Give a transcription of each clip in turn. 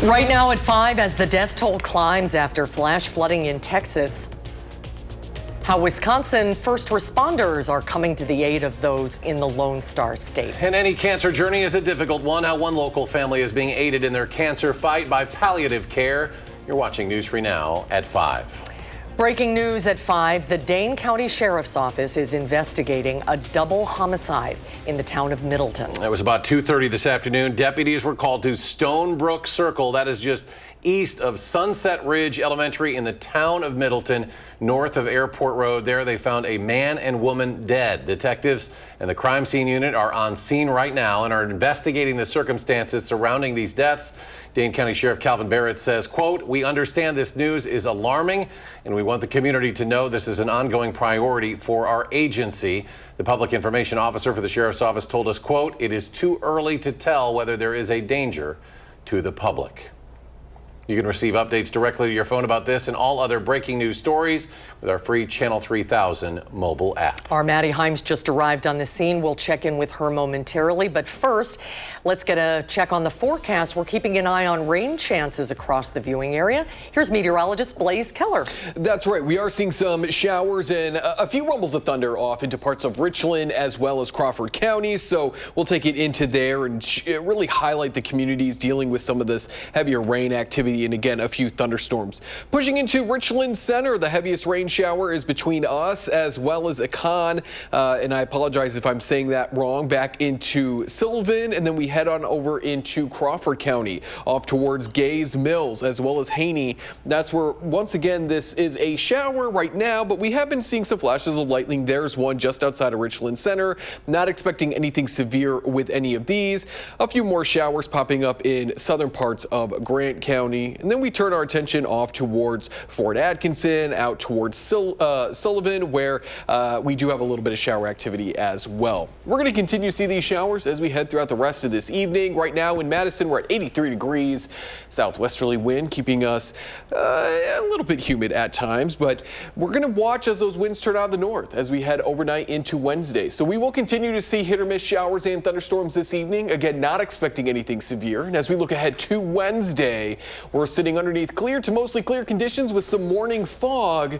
Right now at 5, as the death toll climbs after flash flooding in Texas, how Wisconsin first responders are coming to the aid of those in the Lone Star State. And any cancer journey is a difficult one. How one local family is being aided in their cancer fight by palliative care. You're watching News 3 Now at 5. Breaking news at 5, the Dane County Sheriff's Office is investigating a double homicide in the town of Middleton. It was about 2:30 this afternoon. Deputies were called to Stonebrook Circle. That is just east of Sunset Ridge Elementary in the town of Middleton, north of Airport Road. There they found a man and woman dead. Detectives and the crime scene unit are on scene right now and are investigating the circumstances surrounding these deaths. Dane County Sheriff Calvin Barrett says, quote, "We understand this news is alarming and we want the community to know this is an ongoing priority for our agency." The public information officer for the sheriff's office told us, quote, "It is too early to tell whether there is a danger to the public." You can receive updates directly to your phone about this and all other breaking news stories with our free Channel 3000 mobile app. Our Maddie Himes just arrived on the scene. We'll check in with her momentarily. But first, let's get a check on the forecast. We're keeping an eye on rain chances across the viewing area. Here's meteorologist Blaze Keller. That's right. We are seeing some showers and a few rumbles of thunder off into parts of Richland as well as Crawford County. So we'll take it into there and really highlight the communities dealing with some of this heavier rain activity. And again, a few thunderstorms. Pushing into Richland Center, the heaviest rain shower is between us as well as Econ. And I apologize if I'm saying that wrong. Back into Sylvan, and then we head on over into Crawford County, off towards Gays Mills as well as Haney. That's where, once again, this is a shower right now, but we have been seeing some flashes of lightning. There's one just outside of Richland Center. Not expecting anything severe with any of these. A few more showers popping up in southern parts of Grant County. And then we turn our attention off towards Fort Atkinson, out towards Sullivan, where we do have a little bit of shower activity as well. We're going to continue to see these showers as we head throughout the rest of this evening. Right now in Madison, we're at 83 degrees. Southwesterly wind keeping us a little bit humid at times, but we're going to watch as those winds turn out of the north as we head overnight into Wednesday. So we will continue to see hit or miss showers and thunderstorms this evening. Again, not expecting anything severe. And as we look ahead to Wednesday, we're sitting underneath clear to mostly clear conditions with some morning fog.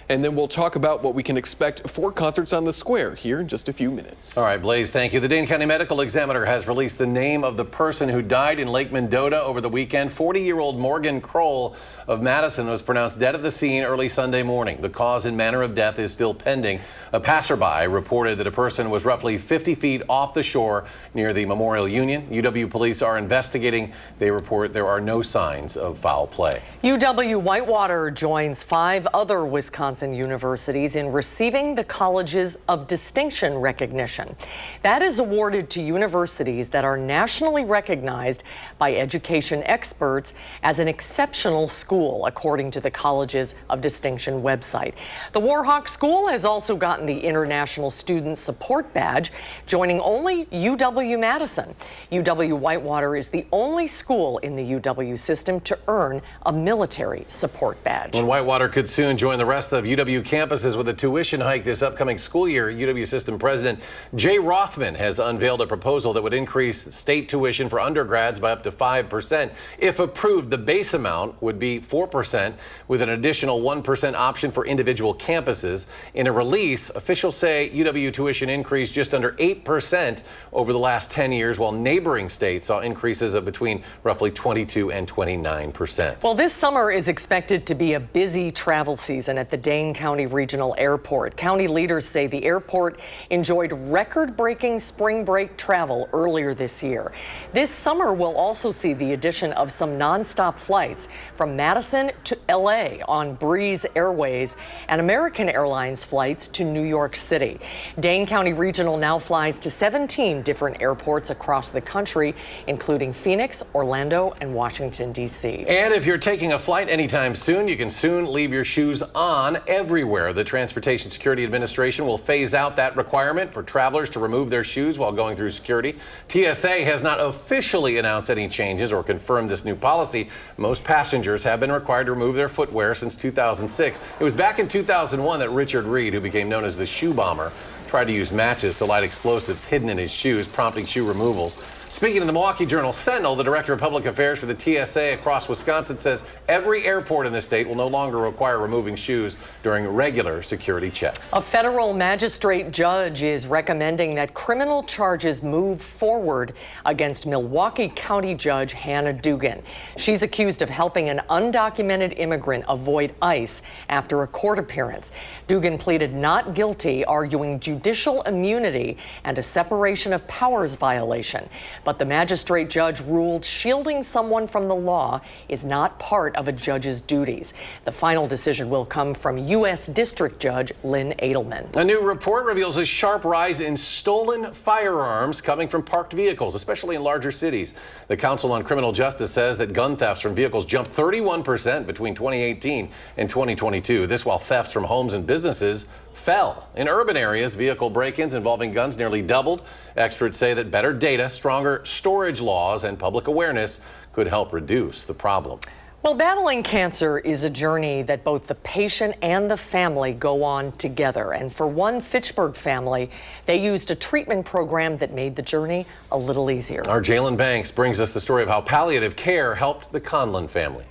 And then we'll talk about what we can expect for concerts on the square here in just a few minutes. All right, Blaze, thank you. The Dane County Medical Examiner has released the name of the person who died in Lake Mendota over the weekend. 40-year-old Morgan Kroll of Madison was pronounced dead at the scene early Sunday morning. The cause and manner of death is still pending. A passerby reported that a person was roughly 50 feet off the shore near the Memorial Union. UW police are investigating. They report there are no signs of foul play. UW Whitewater joins 5 other Wisconsin universities in receiving the Colleges of Distinction recognition. That is awarded to universities that are nationally recognized by education experts as an exceptional school, according to the Colleges of Distinction website. The Warhawk School has also gotten the International Student Support Badge, joining only UW-Madison. UW Whitewater is the only school in the UW system to earn a military support badge. And Whitewater could soon join the rest of UW campuses with a tuition hike this upcoming school year. UW System President Jay Rothman has unveiled a proposal that would increase state tuition for undergrads by up to 5%. If approved, the base amount would be 4% with an additional 1% option for individual campuses. In a release, officials say UW tuition increased just under 8% over the last 10 years, while neighboring states saw increases of between roughly 22 and 29%. Well, this summer is expected to be a busy travel season at the Dane County Regional Airport. County leaders say the airport enjoyed record-breaking spring break travel earlier this year. This summer will also see the addition of some nonstop flights from Madison to LA on Breeze Airways and American Airlines flights to New York City. Dane County Regional now flies to 17 different airports across the country, including Phoenix, Orlando, and Washington, D.C. And if you're taking a flight anytime soon, you can soon leave your shoes on everywhere. The Transportation Security Administration will phase out that requirement for travelers to remove their shoes while going through security. TSA has not officially announced any changes or confirmed this new policy. Most passengers have been required to remove their footwear since 2006. It was back in 2001 that Richard Reed, who became known as the shoe bomber, tried to use matches to light explosives hidden in his shoes, prompting shoe removals. Speaking of the Milwaukee Journal-Sentinel, the director of public affairs for the TSA across Wisconsin says every airport in the state will no longer require removing shoes during regular security checks. A federal magistrate judge is recommending that criminal charges move forward against Milwaukee County Judge Hannah Dugan. She's accused of helping an undocumented immigrant avoid ICE after a court appearance. Dugan pleaded not guilty, arguing judicial immunity and a separation of powers violation. But the magistrate judge ruled shielding someone from the law is not part of a judge's duties. The final decision will come from U.S. District Judge Lynn Edelman. A new report reveals a sharp rise in stolen firearms coming from parked vehicles, especially in larger cities. The Council on Criminal Justice says that gun thefts from vehicles jumped 31% between 2018 and 2022. This while thefts from homes and businesses fell. In urban areas, vehicle break-ins involving guns nearly doubled. Experts say that better data, stronger storage laws, and public awareness could help reduce the problem. Well, battling cancer is a journey that both the patient and the family go on together. And for one Fitchburg family, they used a treatment program that made the journey a little easier. Our Jalen Banks brings us the story of how palliative care helped the Conlon family.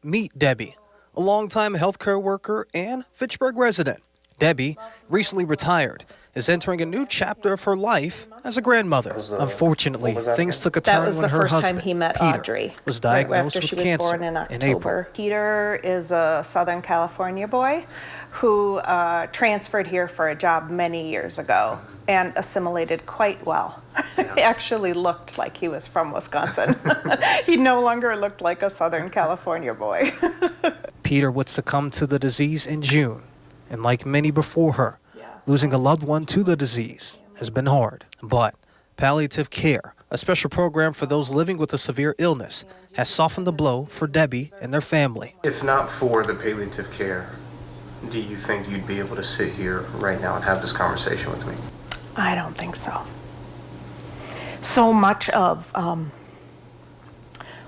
Meet Debbie, a longtime healthcare worker and Fitchburg resident. Debbie, recently retired, is entering a new chapter of her life as a grandmother. Unfortunately, things took a turn when her husband, Peter, was diagnosed with cancer in April. Peter is a Southern California boy who transferred here for a job many years ago and assimilated quite well. He actually looked like he was from Wisconsin. He no longer looked like a Southern California boy. Peter would succumb to the disease in June, and like many before her, losing a loved one to the disease has been hard. But palliative care, a special program for those living with a severe illness, has softened the blow for Debbie and their family. If not for the palliative care, do you think you'd be able to sit here right now and have this conversation with me? I don't think so. So much of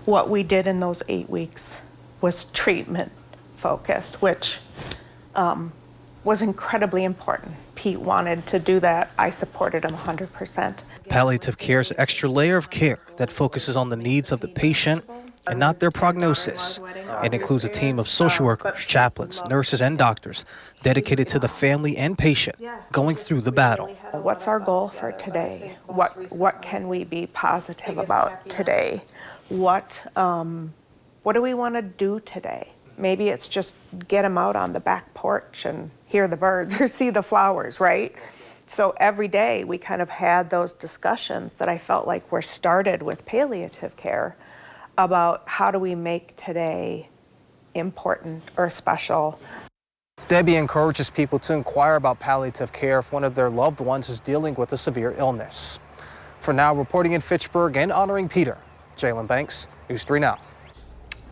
what we did in those 8 weeks was treatment focused, which was incredibly important. Pete wanted to do that. I supported him 100%. Palliative care is an extra layer of care that focuses on the needs of the patient and not their prognosis. It includes a team of social workers, chaplains, nurses, and doctors dedicated to the family and patient going through the battle. What's our goal for today? What can we be positive about today? What do we want to do today? Maybe it's just get them out on the back porch and hear the birds or see the flowers, right? So every day we kind of had those discussions that I felt like were started with palliative care about how do we make today important or special. Debbie encourages people to inquire about palliative care if one of their loved ones is dealing with a severe illness. For now, reporting in Fitchburg and honoring Peter, Jalen Banks, News 3 Now.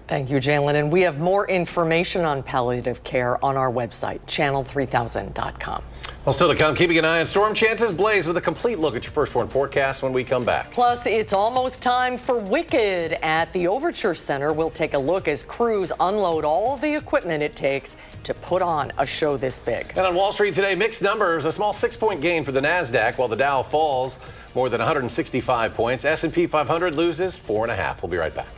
Thank you, Jalen. And we have more information on palliative care on our website, channel3000.com. Well, still to come, keeping an eye on storm chances. Blaze with a complete look at your first one forecast when we come back. Plus, it's almost time for Wicked at the Overture Center. We'll take a look as crews unload all of the equipment it takes to put on a show this big. And on Wall Street today, mixed numbers, a small 6-point gain for the NASDAQ while the Dow falls more than 165 points. S&P 500 loses 4.5. We'll be right back.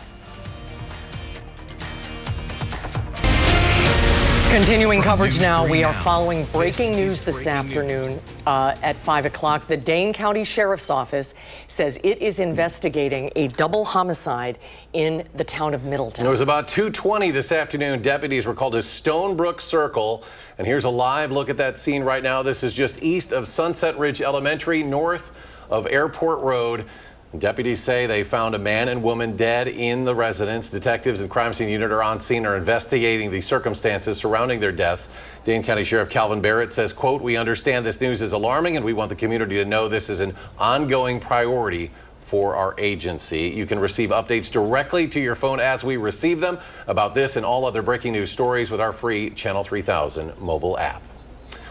Continuing coverage now, we are following breaking news this afternoon at 5 o'clock. The Dane County Sheriff's Office says it is investigating a double homicide in the town of Middleton. It was about 2:20 this afternoon. Deputies were called to Stonebrook Circle. And here's a live look at that scene right now. This is just east of Sunset Ridge Elementary, north of Airport Road. Deputies say they found a man and woman dead in the residence. Detectives and crime scene unit are on scene, are investigating the circumstances surrounding their deaths. Dane County Sheriff Calvin Barrett says, quote, "We understand this news is alarming and we want the community to know this is an ongoing priority for our agency." You can receive updates directly to your phone as we receive them about this and all other breaking news stories with our free Channel 3000 mobile app.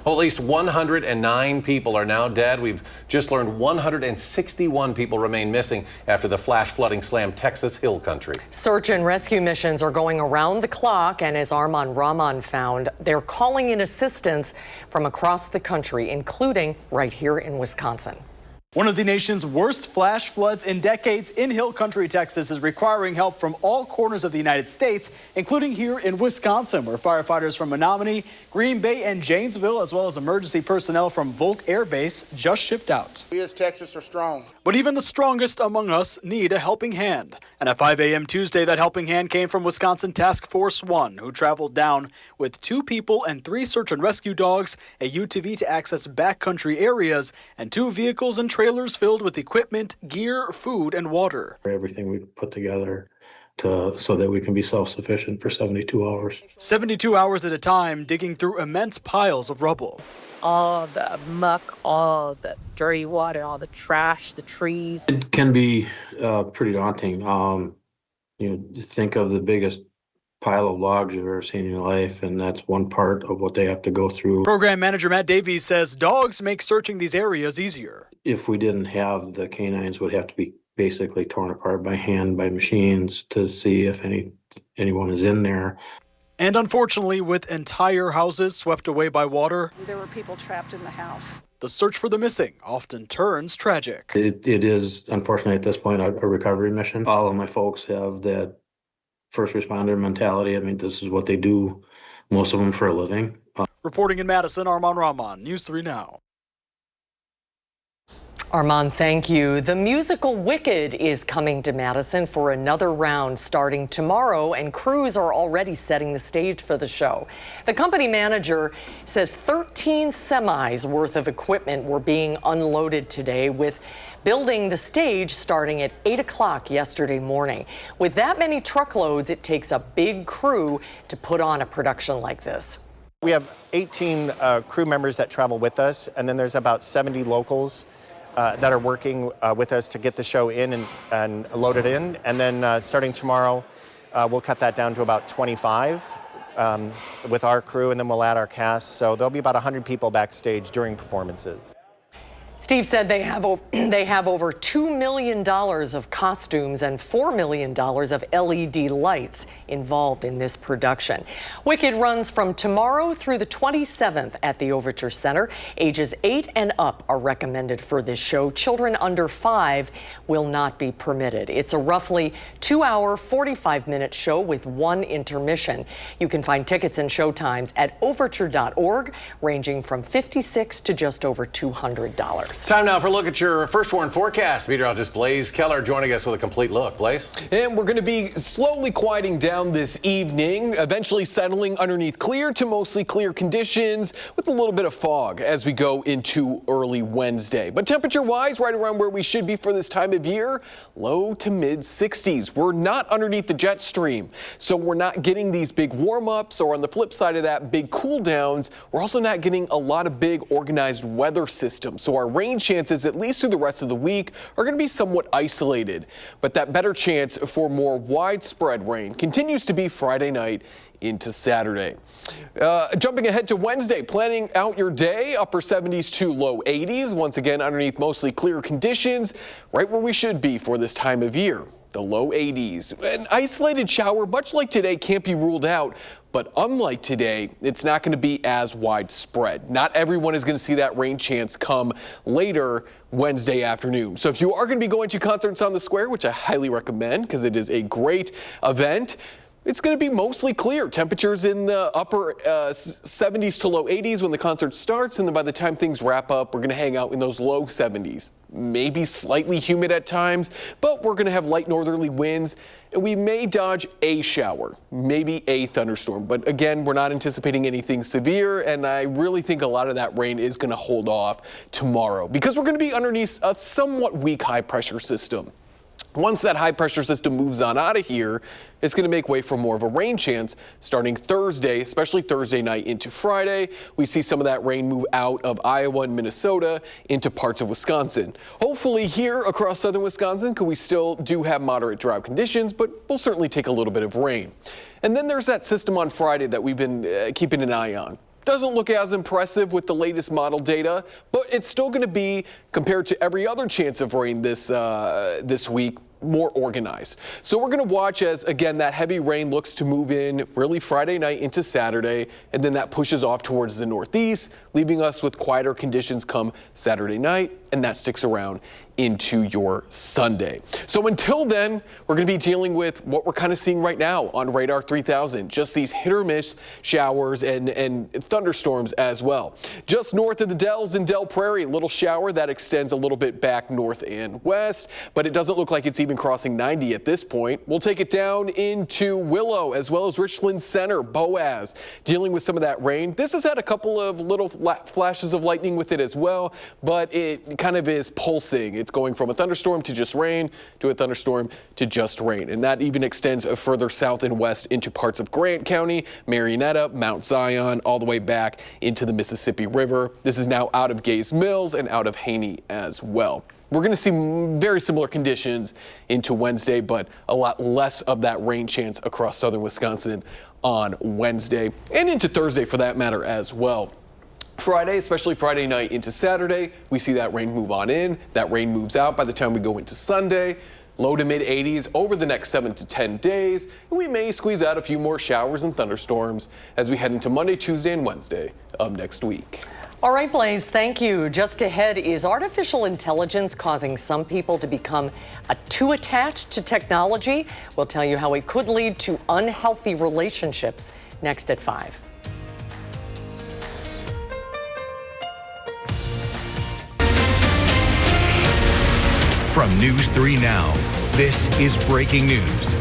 Well, at least 109 people are now dead. We've just learned 161 people remain missing after the flash flooding slammed Texas Hill Country. Search and rescue missions are going around the clock, and as Armand Rahman found, they're calling in assistance from across the country, including right here in Wisconsin. One of the nation's worst flash floods in decades in Hill Country, Texas, is requiring help from all corners of the United States, including here in Wisconsin, where firefighters from Menominee, Green Bay, and Janesville, as well as emergency personnel from Volk Air Base, just shipped out. We as Texas are strong. But even the strongest among us need a helping hand. And at 5 a.m. Tuesday, that helping hand came from Wisconsin Task Force 1, who traveled down with 2 people and 3 search and rescue dogs, a UTV to access backcountry areas, and 2 vehicles and trailers filled with equipment, gear, food, and water. Everything we put together so that we can be self-sufficient for 72 hours. 72 hours at a time, digging through immense piles of rubble. All the muck, all the dirty water, all the trash, the trees. It can be pretty daunting. Think of the biggest pile of logs you've ever seen in your life, and that's one part of what they have to go through. Program manager Matt Davies says dogs make searching these areas easier. If we didn't have the canines, would have to be basically torn apart by hand, by machines, to see if anyone is in there. And unfortunately, with entire houses swept away by water, there were people trapped in the house. The search for the missing often turns tragic. It is, unfortunately, at this point, a recovery mission. All of my folks have that first responder mentality. I mean, this is what they do, most of them for a living. Reporting in Madison, Arman Rahman, News 3 Now. Armand, thank you. The musical Wicked is coming to Madison for another round starting tomorrow, and crews are already setting the stage for the show. The company manager says 13 semis worth of equipment were being unloaded today, with building the stage starting at 8 o'clock yesterday morning. With that many truckloads, it takes a big crew to put on a production like this. We have 18 crew members that travel with us, and then there's about 70 locals that are working with us to get the show in and load it in. And then starting tomorrow, we'll cut that down to about 25 with our crew, and then we'll add our cast. So there'll be about 100 people backstage during performances. Steve said they have over $2 million of costumes and $4 million of LED lights involved in this production. Wicked runs from tomorrow through the 27th at the Overture Center. Ages 8 and up are recommended for this show. Children under 5 will not be permitted. It's a roughly 2-hour, 45-minute show with 1 intermission. You can find tickets and showtimes at overture.org, ranging from $56 to just over $200. Time now for a look at your first warn forecast. Meteorologist Blaze Keller joining us with a complete look. Blaze? And we're going to be slowly quieting down this evening, eventually settling underneath clear to mostly clear conditions with a little bit of fog as we go into early Wednesday. But temperature-wise, right around where we should be for this time of year, low to mid 60s. We're not underneath the jet stream, so we're not getting these big warm-ups, or on the flip side of that, big cool-downs. We're also not getting a lot of big organized weather systems, so our rain chances, at least through the rest of the week, are going to be somewhat isolated. But that better chance for more widespread rain continues to be Friday night into Saturday. Jumping ahead to Wednesday, planning out your day, upper 70s to low 80s. Once again, underneath mostly clear conditions, right where we should be for this time of year. The low 80s. An isolated shower, much like today, can't be ruled out. But unlike today, it's not going to be as widespread. Not everyone is going to see that rain chance come later Wednesday afternoon. So if you are going to be going to Concerts on the Square, which I highly recommend because it is a great event, it's going to be mostly clear. Temperatures in the upper 70s to low 80s when the concert starts, and then by the time things wrap up, we're going to hang out in those low 70s. Maybe slightly humid at times, but we're going to have light northerly winds, and we may dodge a shower, maybe a thunderstorm. But again, we're not anticipating anything severe, and I really think a lot of that rain is going to hold off tomorrow because we're going to be underneath a somewhat weak high-pressure system. Once that high-pressure system moves on out of here, it's going to make way for more of a rain chance starting Thursday, especially Thursday night into Friday. We see some of that rain move out of Iowa and Minnesota into parts of Wisconsin. Hopefully here across southern Wisconsin, because we still do have moderate drought conditions, but we'll certainly take a little bit of rain. And then there's that system on Friday that we've been keeping an eye on. Doesn't look as impressive with the latest model data, but it's still going to be, compared to every other chance of rain this week, more organized. So we're going to watch as, again, that heavy rain looks to move in really Friday night into Saturday, and then that pushes off towards the northeast, leaving us with quieter conditions come Saturday night and that sticks around into your Sunday. So until then, we're going to be dealing with what we're kind of seeing right now on Radar 3000, just these hit or miss showers and thunderstorms as well. Just north of the Dells in Del Prairie, a little shower that extends a little bit back north and west, but it doesn't look like it's even crossing 90 at this point. We'll take it down into Willow as well as Richland Center, Boaz, dealing with some of that rain. This has had a couple of little flashes of lightning with it as well, but it kind of is pulsing. It's going from a thunderstorm to just rain to a thunderstorm to just rain. And that even extends further south and west into parts of Grant County, Marietta, Mount Zion, all the way back into the Mississippi River. This is now out of Gays Mills and out of Haney as well. We're going to see very similar conditions into Wednesday, but a lot less of that rain chance across southern Wisconsin on Wednesday and into Thursday for that matter as well. Friday, especially Friday night into Saturday, we see that rain move on in. That rain moves out by the time we go into Sunday. Low to mid 80s over the next 7 to 10 days. And we may squeeze out a few more showers and thunderstorms as we head into Monday, Tuesday, and Wednesday of next week. All right, Blaze, thank you. Just ahead, is artificial intelligence causing some people to become too attached to technology? We'll tell you how it could lead to unhealthy relationships next at 5. From News 3 Now, this is breaking news.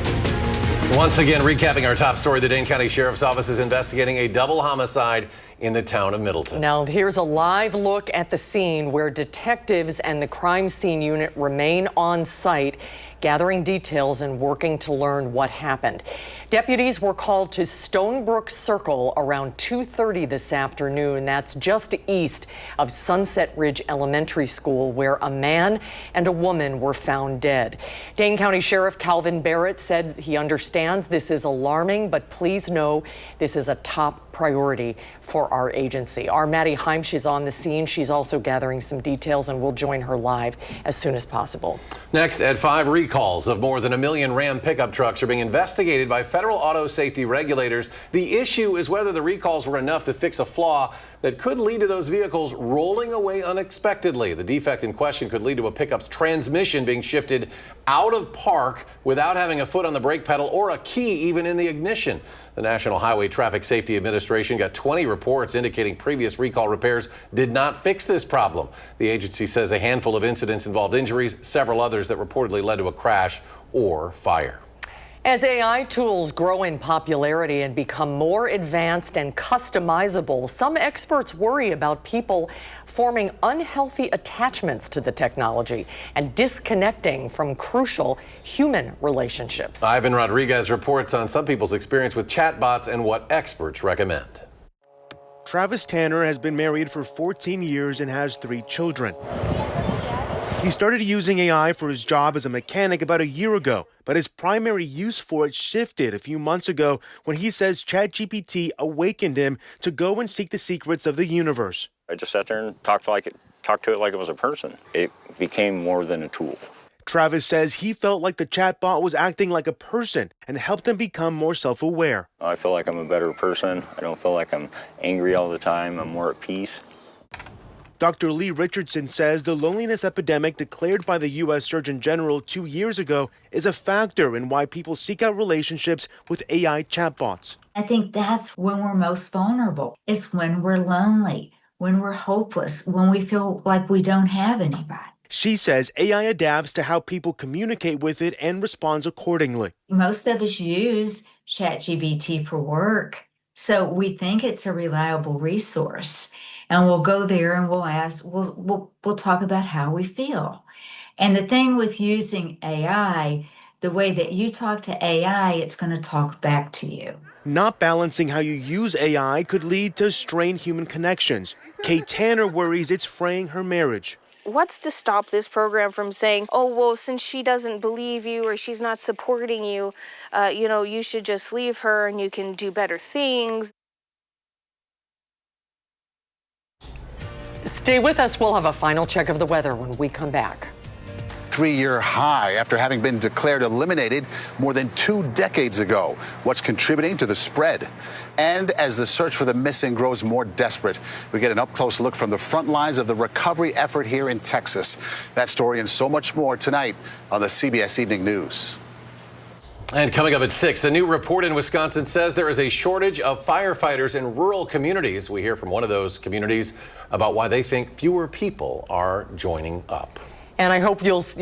Once again, recapping our top story, the Dane County Sheriff's Office is investigating a double homicide in the town of Middleton. Now, here's a live look at the scene where detectives and the crime scene unit remain on site, gathering details and working to learn what happened. Deputies were called to Stonebrook Circle around 2:30 this afternoon. That's just east of Sunset Ridge Elementary School, where a man and a woman were found dead. Dane County Sheriff Calvin Barrett said he understands this is alarming, but please know this is a top priority for our agency. Our Maddie Heimsch is on the scene. She's also gathering some details, and we'll join her live as soon as possible. Next at 5, recalls of more than 1 million Ram pickup trucks are being investigated by federal auto safety regulators. The issue is whether the recalls were enough to fix a flaw that could lead to those vehicles rolling away unexpectedly. The defect in question could lead to a pickup's transmission being shifted out of park without having a foot on the brake pedal or a key even in the ignition. The National Highway Traffic Safety Administration got 20 reports indicating previous recall repairs did not fix this problem. The agency says a handful of incidents involved injuries, several others that reportedly led to a crash or fire. As AI tools grow in popularity and become more advanced and customizable, some experts worry about people forming unhealthy attachments to the technology and disconnecting from crucial human relationships. Ivan Rodriguez reports on some people's experience with chatbots and what experts recommend. Travis Tanner has been married for 14 years and has 3 children. He started using AI for his job as a mechanic about a year ago, but his primary use for it shifted a few months ago when he says ChatGPT awakened him to go and seek the secrets of the universe. I just sat there and talked to it like it was a person. It became more than a tool. Travis says he felt like the chatbot was acting like a person and helped him become more self-aware. I feel like I'm a better person. I don't feel like I'm angry all the time. I'm more at peace. Dr. Lee Richardson says the loneliness epidemic declared by the U.S. Surgeon General 2 years ago is a factor in why people seek out relationships with AI chatbots. I think that's when we're most vulnerable. It's when we're lonely, when we're hopeless, when we feel like we don't have anybody. She says AI adapts to how people communicate with it and responds accordingly. Most of us use ChatGPT for work, so we think it's a reliable resource. And we'll go there and we'll ask, we'll talk about how we feel. And the thing with using AI, the way that you talk to AI, it's going to talk back to you. Not balancing how you use AI could lead to strained human connections. Kate Tanner worries it's fraying her marriage. What's to stop this program from saying, oh, well, since she doesn't believe you or she's not supporting you, you should just leave her and you can do better things. Stay with us. We'll have a final check of the weather when we come back. three-year high after having been declared eliminated more than 2 decades ago. What's contributing to the spread? And as the search for the missing grows more desperate, we get an up-close look from the front lines of the recovery effort here in Texas. That story and so much more tonight on the CBS Evening News. And coming up at 6, a new report in Wisconsin says there is a shortage of firefighters in rural communities. We hear from one of those communities about why they think fewer people are joining up. And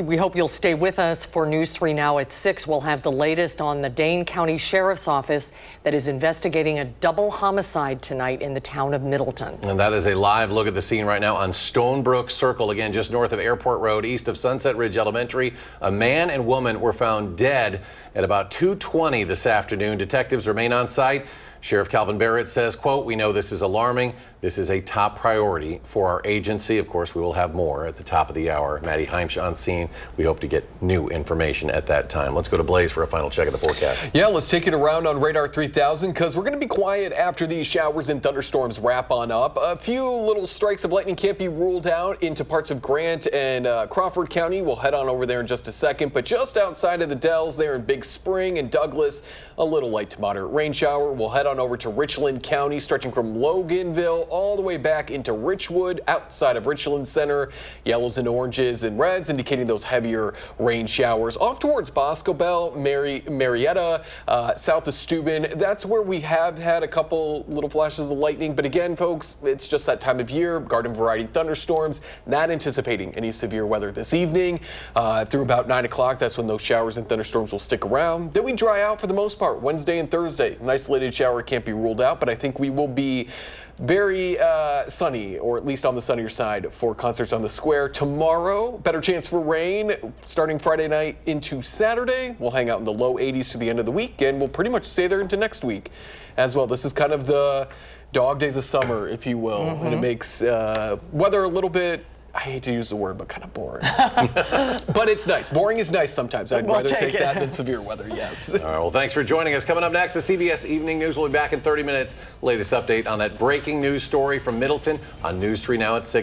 we hope you'll stay with us for News 3 Now at 6. We'll have the latest on the Dane County Sheriff's Office that is investigating a double homicide tonight in the town of Middleton. And that is a live look at the scene right now on Stonebrook Circle, again, just north of Airport Road, east of Sunset Ridge Elementary. A man and woman were found dead at about 2:20 this afternoon. Detectives remain on site. Sheriff Calvin Barrett says, quote, "We know this is alarming. This is a top priority for our agency." Of course, we will have more at the top of the hour. Maddie Heimsch on scene. We hope to get new information at that time. Let's go to Blaze for a final check of the forecast. Yeah, let's take it around on Radar 3000 because we're going to be quiet after these showers and thunderstorms wrap on up. A few little strikes of lightning can't be ruled out into parts of Grant and Crawford County. We'll head on over there in just a second, but just outside of the Dells there in Big Spring and Douglas, a little light to moderate rain shower. We'll head on over to Richland County, stretching from Loganville all the way back into Richwood, outside of Richland Center. Yellows and oranges and reds indicating those heavier rain showers. Off towards Boscobel, Marietta, south of Steuben. That's where we have had a couple little flashes of lightning. But again, folks, it's just that time of year. Garden variety thunderstorms. Not anticipating any severe weather this evening. Through about 9 o'clock, that's when those showers and thunderstorms will stick around. Then we dry out for the most part. Wednesday and Thursday, an isolated shower can't be ruled out, but I think we will be very sunny, or at least on the sunnier side, for Concerts on the Square. Tomorrow, better chance for rain starting Friday night into Saturday. We'll hang out in the low 80s through the end of the week, and we'll pretty much stay there into next week as well. This is kind of the dog days of summer, if you will, and it makes weather a little bit, I hate to use the word, but kind of boring. But it's nice. Boring is nice sometimes. I'd rather take that than severe weather, yes. All right, well, thanks for joining us. Coming up next, the CBS Evening News. We'll be back in 30 minutes. Latest update on that breaking news story from Middleton on News 3 Now at 6.